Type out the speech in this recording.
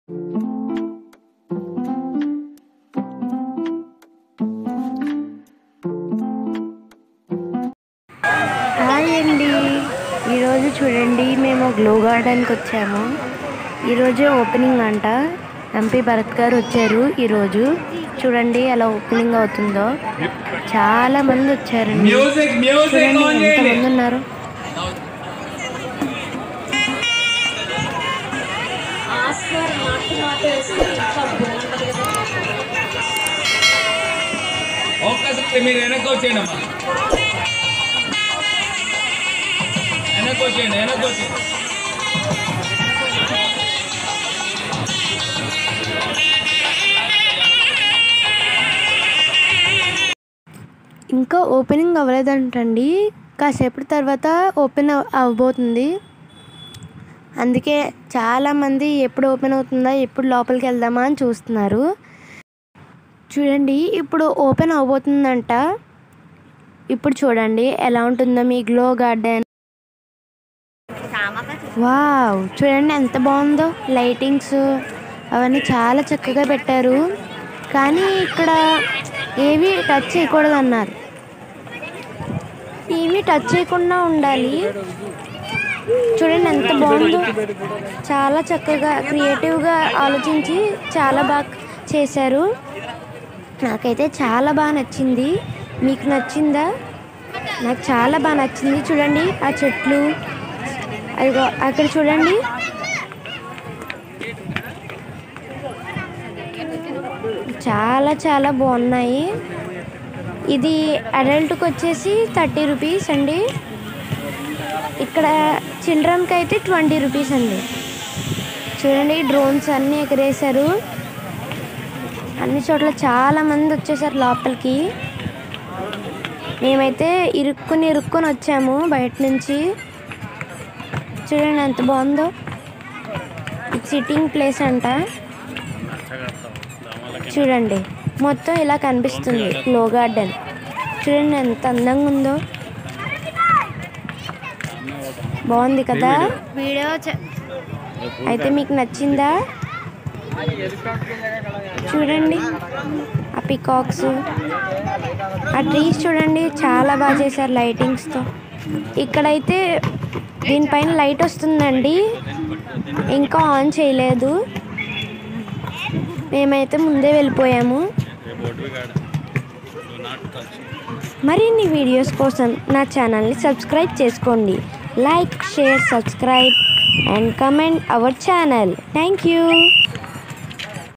Hi అండి, ఈరోజు చూడండి మేము గ్లో గార్డెన్కి వచ్చాము. ఈరోజు ఓపెనింగ్ అంట. ఎంపీ భరత్ గారు వచ్చారు. ఈరోజు చూడండి ఎలా ఓపెనింగ్ అవుతుందో. చాలా మంది వచ్చారండి. చూడండి ఎంతమంది ఉన్నారు. మీరు వెనక్కి వచ్చేయండి అమ్మా, వెనక్కి వచ్చేయండి, వెనక్కి వచ్చేయండి. ఇంకా ఓపెనింగ్ అవ్వలేదంటండి. కాసేపటి తర్వాత ఓపెన్ అవ్వబోతుంది. అందుకే చాలామంది ఎప్పుడు ఓపెన్ అవుతుందా, ఎప్పుడు లోపలికి వెళ్దామా అని చూస్తున్నారు. చూడండి ఇప్పుడు ఓపెన్ అవబోతుందంట. ఇప్పుడు చూడండి ఎలా ఉంటుందో మీ గ్లో గార్డెన్. వావ్, చూడండి ఎంత బాగుందో. లైటింగ్స్ అవన్నీ చాలా చక్కగా పెట్టారు. కానీ ఇక్కడ ఏవి టచ్ చేయకూడదు అన్నారు. ఏమీ టచ్ చేయకుండా ఉండాలి. చూడండి ఎంత బాగుందో. చాలా చక్కగా క్రియేటివ్గా ఆలోచించి చాలా బాగా చేశారు. నాకైతే చాలా బాగా నచ్చింది. మీకు నచ్చిందా? నాకు చాలా బాగా నచ్చింది. చూడండి ఆ చెట్లు, అదిగో అక్కడ చూడండి. చాలా చాలా బాగున్నాయి. ఇది అడల్ట్కి వచ్చేసి 30 రూపీస్ అండి. ఇక్కడ చిల్డ్రన్కి అయితే 20 రూపీస్ అండి. చూడండి డ్రోన్స్ అన్నీ ఎగరేశారు. అన్ని చోట్ల చాలా మంది వచ్చేసారు లోపలికి. మేమైతే ఇరుక్కుని వచ్చాము బయట నుంచి. చూడండి ఎంత బాగుందో. ఇది సిట్టింగ్ ప్లేస్ అంట. చూడండి మొత్తం ఇలా కనిపిస్తుంది గ్లో గార్డెన్. చూడండి ఎంత అందంగా ఉందో. బాగుంది కదా. వీడియో అయితే మీకు నచ్చిందా? చూడండి ఆ పికాక్స్, ఆ ట్రీస్ చూడండి చాలా బాగా చేశారు లైటింగ్స్తో. ఇక్కడైతే దీనిపైన లైట్ వస్తుందండి, ఇంకా ఆన్ చేయలేదు. మేమైతే ముందే వెళ్ళిపోయాము. మరిన్ని వీడియోస్ కోసం నా ఛానల్ని సబ్స్క్రైబ్ చేసుకోండి. Like, share, subscribe and comment our channel. Thank you.